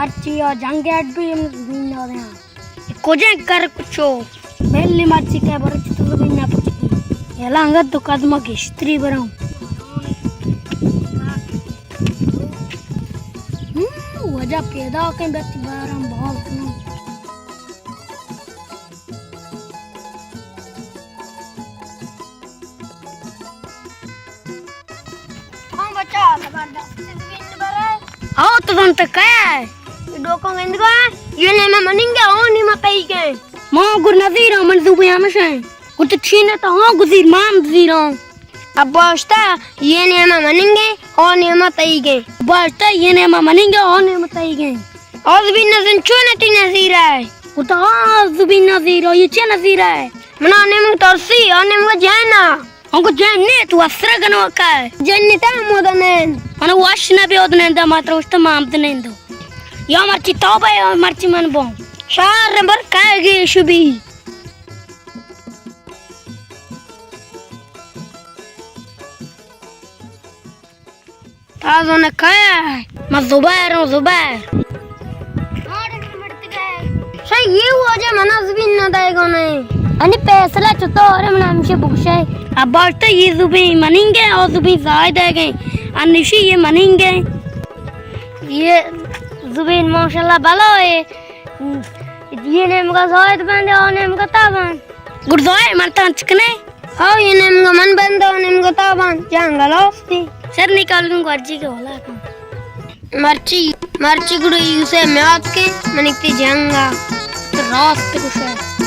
मर्ची और जंगेट भी हम बिना दे कोजे कर कुछो बेली मर्ची के बर तो बिना पुछी एला अंगत तो कदम की स्त्री बराम वजह पैदा के व्यक्ति बराम बहुत न हां बच्चा जबरदस्त विंड बरे आओ तो तुम तो क्या डोको गेंद को ये ने मैं मनिंगे ओ नहीं मैं पई के मां गुर नजीर मन दुबिया में से कुछ छीने तो हां गुजीर मान नजीर अब बस्ता ये ने मैं मनिंगे ओ नहीं मैं तई के बस्ता ये ने मैं मनिंगे ओ नहीं मैं तई के आज भी नजन चोनटी नजीर है वो तो आज भी नजीर ये चे नजीर है मना ने मैं तरसी और ने मैं जाना हमको जन्ने तू असर गनो का जन्ने ता मोदने मन वाशना भी ओदने दा मात्र उस्त मामदने दो या मर्ची तौबा या मर्ची मन बो शार नंबर कागे शुभी ताजो ने खाया मैं जुबैर हूं जुबैर सही ये हुआ जे मना जुबिन ना दाएगो नहीं अनि पैसला चतो और मन हमसे बुकशे अब बात तो ये जुबी मनिंगे और जुबी जायद है गए अनिशी ये मनिंगे ये जुबीन माशाल्लाह भलो है ये नेम का जायद बंदे और नेम का ताबन गुरदोए मरता चिकने हां ये नेम का मन बंदे और नेम का ताबन जंगलोस्ती सर निकाल दूं गर्जी के होला का मर्ची गुड़ी उसे म्याद के मनिकती जंगा तो रात पे कुछ है